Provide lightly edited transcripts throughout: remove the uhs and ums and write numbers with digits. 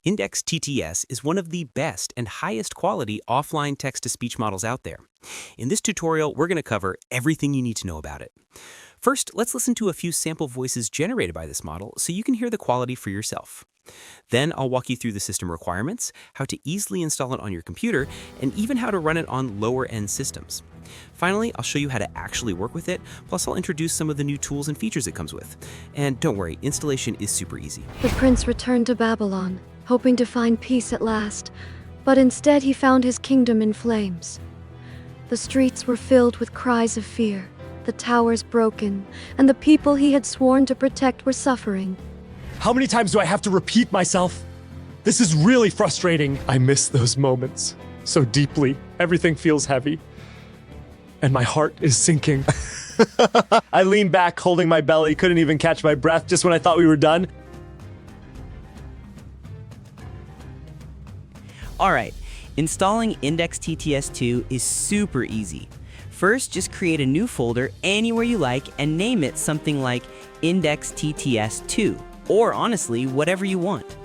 IndexTTS is one of the best and highest quality offline text-to-speech models out there. In this tutorial, we're going to cover everything you need to know about it. First, let's listen to a few sample voices generated by this model so you can hear the quality for yourself. Then I'll walk you through the system requirements, how to easily install it on your computer, and even how to run it on lower-end systems. Finally, I'll show you how to actually work with it, plus I'll introduce some of the new tools and features it comes with. And don't worry, installation is super easy. The prince returned to Babylon, hoping to find peace at last, but instead he found his kingdom in flames. The streets were filled with cries of fear, the towers broken, and the people he had sworn to protect were suffering. How many times do I have to repeat myself? This is really frustrating. I miss those moments so deeply. Everything feels heavy. And my heart is sinking. I leaned back, holding my belly, couldn't even catch my breath just when I thought we were done. Alright, installing IndexTTS2 is super easy. First, just create a new folder anywhere you like and name it something like IndexTTS2, or honestly, whatever you want.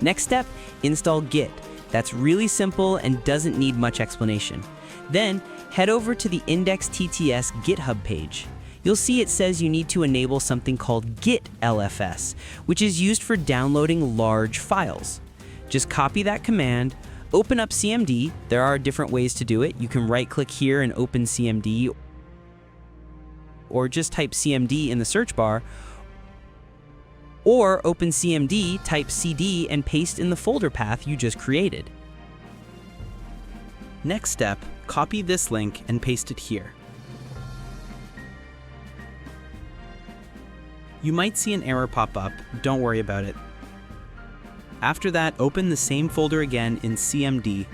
Next step, install Git. That's really simple and doesn't need much explanation. Then, head over to the IndexTTS GitHub page. You'll see it says you need to enable something called Git LFS, which is used for downloading large files. Just copy that command, open up CMD. There are different ways to do it. You can right-click here and open CMD, or just type CMD in the search bar, or open CMD, type CD, and paste in the folder path you just created. Next step, copy this link and paste it here. You might see an error pop up, don't worry about it. After that, open the same folder again in CMD.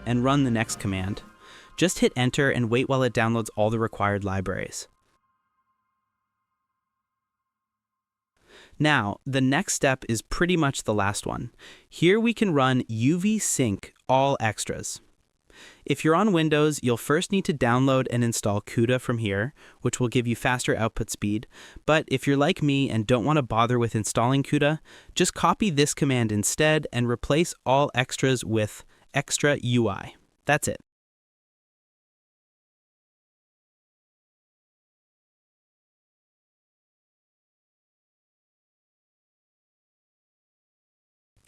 And run the next command. Just hit enter and wait while it downloads all the required libraries. Now, the next step is pretty much the last one. Here we can run UV sync all extras. If you're on Windows, you'll first need to download and install CUDA from here, which will give you faster output speed. But if you're like me and don't want to bother with installing CUDA, just copy this command instead and replace all extras with extra UI. That's it.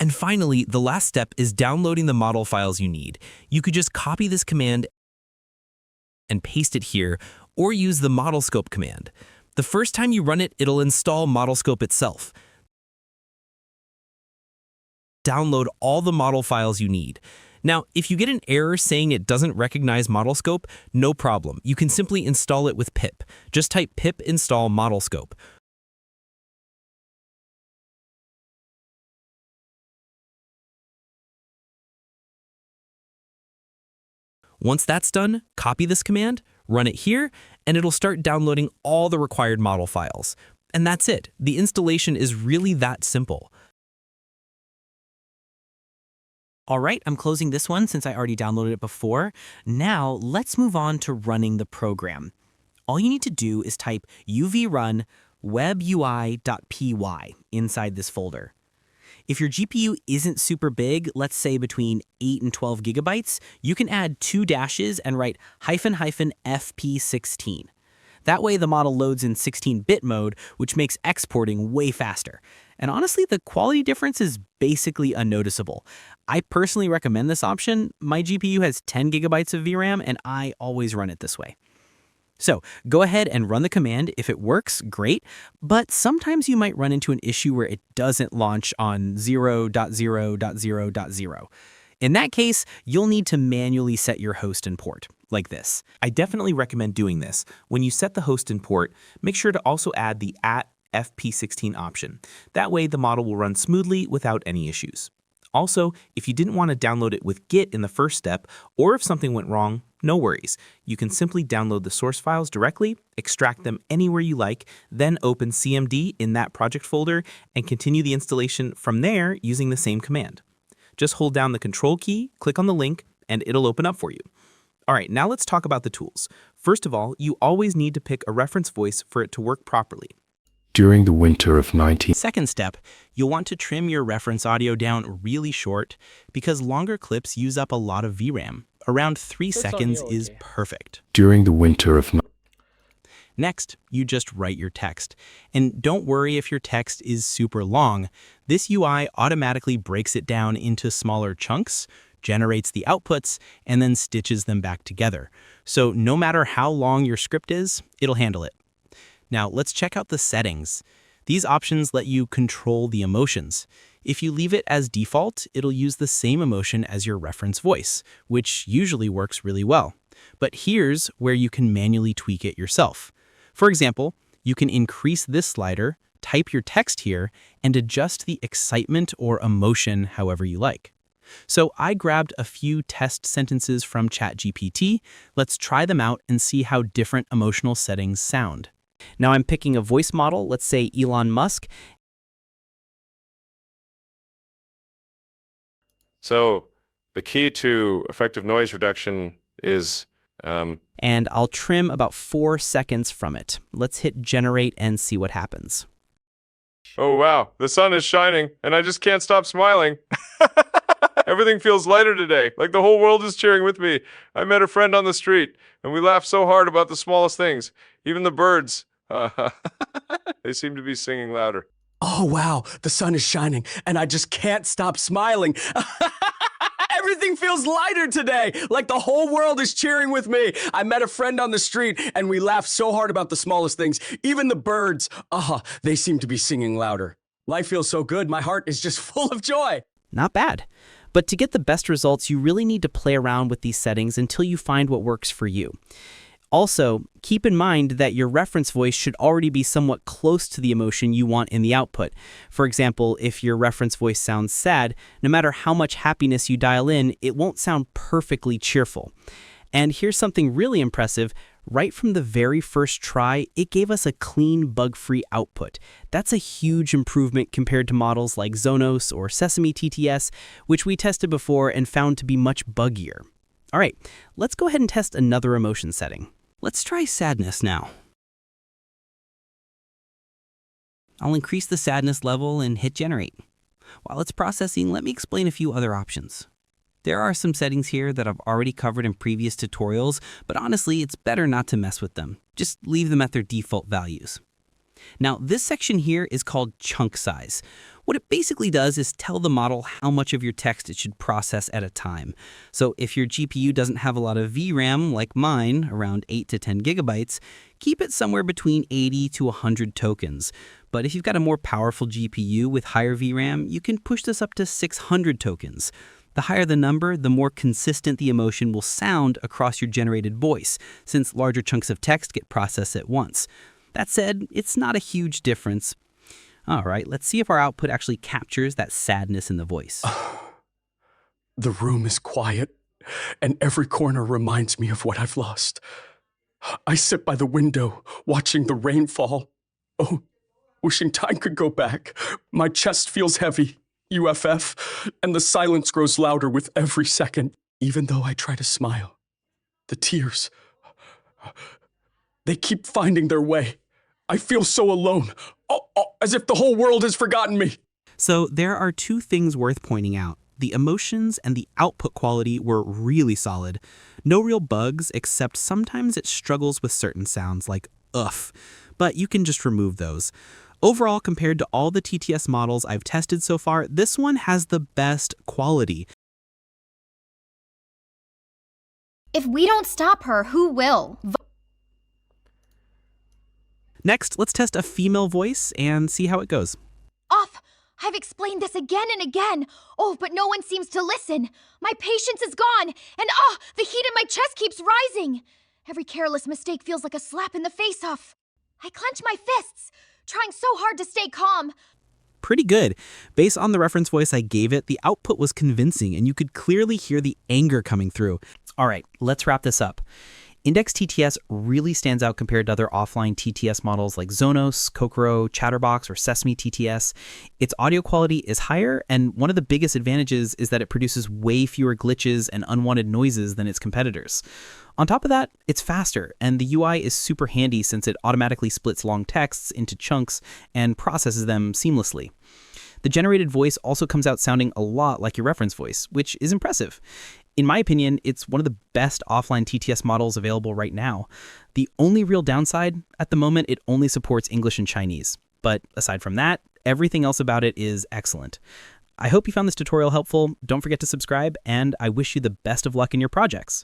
And finally, the last step is downloading the model files you need. You could just copy this command and paste it here, or use the modelscope command. The first time you run it, it'll install modelscope itself. Download all the model files you need. Now, if you get an error saying it doesn't recognize modelscope, no problem. You can simply install it with pip. Just type pip install modelscope. Once that's done, copy this command, run it here, and it'll start downloading all the required model files. And that's it. The installation is really that simple. All right, I'm closing this one since I already downloaded it before. Now, let's move on to running the program. All you need to do is type uvrun webui.py inside this folder. If your GPU isn't super big, let's say between 8 and 12 gigabytes, you can add 2 dashes and write --fp16. That way the model loads in 16-bit mode, which makes exporting way faster. And honestly, the quality difference is basically unnoticeable. I personally recommend this option. My GPU has 10 gigabytes of VRAM, and I always run it this way. So go ahead and run the command. If it works, great, but sometimes you might run into an issue where it doesn't launch on 0.0.0.0. In that case, you'll need to manually set your host and port, like this. I definitely recommend doing this. When you set the host and port, make sure to also add the @fp16 option. That way the model will run smoothly without any issues. Also, if you didn't want to download it with Git in the first step, or if something went wrong, no worries. You can simply download the source files directly, extract them anywhere you like, then open CMD in that project folder and continue the installation from there using the same command. Just hold down the Control key, click on the link, and it'll open up for you. All right, now let's talk about the tools. First of all, you always need to pick a reference voice for it to work properly. During the winter of 19... Second step, you'll want to trim your reference audio down really short because longer clips use up a lot of VRAM. Around 3 seconds is perfect. During the winter of... Next, you just write your text. And don't worry if your text is super long. This UI automatically breaks it down into smaller chunks, generates the outputs, and then stitches them back together. So no matter how long your script is, it'll handle it. Now let's check out the settings. These options let you control the emotions. If you leave it as default, it'll use the same emotion as your reference voice, which usually works really well. But here's where you can manually tweak it yourself. For example, you can increase this slider, type your text here, and adjust the excitement or emotion however you like. So I grabbed a few test sentences from ChatGPT. Let's try them out and see how different emotional settings sound. Now I'm picking a voice model, let's say Elon Musk. So the key to effective noise reduction is... and I'll trim about 4 seconds from it. Let's hit generate and see what happens. Oh wow, the sun is shining and I just can't stop smiling. Everything feels lighter today, like the whole world is cheering with me. I met a friend on the street and we laughed so hard about the smallest things. Even the birds, they seem to be singing louder. Oh, wow, the sun is shining, and I just can't stop smiling. Everything feels lighter today, like the whole world is cheering with me. I met a friend on the street, and we laughed so hard about the smallest things. Even the birds, they seem to be singing louder. Life feels so good, my heart is just full of joy. Not bad. But to get the best results, you really need to play around with these settings until you find what works for you. Also, keep in mind that your reference voice should already be somewhat close to the emotion you want in the output. For example, if your reference voice sounds sad, no matter how much happiness you dial in, it won't sound perfectly cheerful. And here's something really impressive. Right from the very first try, it gave us a clean, bug-free output. That's a huge improvement compared to models like Zonos or Sesame TTS, which we tested before and found to be much buggier. All right, let's go ahead and test another emotion setting. Let's try sadness now. I'll increase the sadness level and hit generate. While it's processing, let me explain a few other options. There are some settings here that I've already covered in previous tutorials, but honestly, it's better not to mess with them. Just leave them at their default values. Now, this section here is called chunk size. What it basically does is tell the model how much of your text it should process at a time. So if your GPU doesn't have a lot of VRAM, like mine, around 8 to 10 gigabytes, keep it somewhere between 80 to 100 tokens. But if you've got a more powerful GPU with higher VRAM, you can push this up to 600 tokens. The higher the number, the more consistent the emotion will sound across your generated voice, since larger chunks of text get processed at once. That said, it's not a huge difference. All right, let's see if our output actually captures that sadness in the voice. The room is quiet, and every corner reminds me of what I've lost. I sit by the window, watching the rain fall. Oh, wishing time could go back. My chest feels heavy, UFF, and the silence grows louder with every second. Even though I try to smile, the tears, they keep finding their way. I feel so alone, as if the whole world has forgotten me. So there are two things worth pointing out. The emotions and the output quality were really solid. No real bugs, except sometimes it struggles with certain sounds like "uff," but you can just remove those. Overall, compared to all the TTS models I've tested so far, this one has the best quality. If we don't stop her, who will? Next, let's test a female voice and see how it goes. Off! I've explained this again and again. Oh, but no one seems to listen. My patience is gone, and the heat in my chest keeps rising. Every careless mistake feels like a slap in the face off. I clench my fists, trying so hard to stay calm. Pretty good. Based on the reference voice I gave it, the output was convincing, and you could clearly hear the anger coming through. All right, let's wrap this up. IndexTTS really stands out compared to other offline TTS models like Zonos, Kokoro, Chatterbox, or Sesame TTS. Its audio quality is higher, and one of the biggest advantages is that it produces way fewer glitches and unwanted noises than its competitors. On top of that, it's faster, and the UI is super handy since it automatically splits long texts into chunks and processes them seamlessly. The generated voice also comes out sounding a lot like your reference voice, which is impressive. In my opinion, it's one of the best offline TTS models available right now. The only real downside, at the moment, it only supports English and Chinese. But aside from that, everything else about it is excellent. I hope you found this tutorial helpful. Don't forget to subscribe, and I wish you the best of luck in your projects.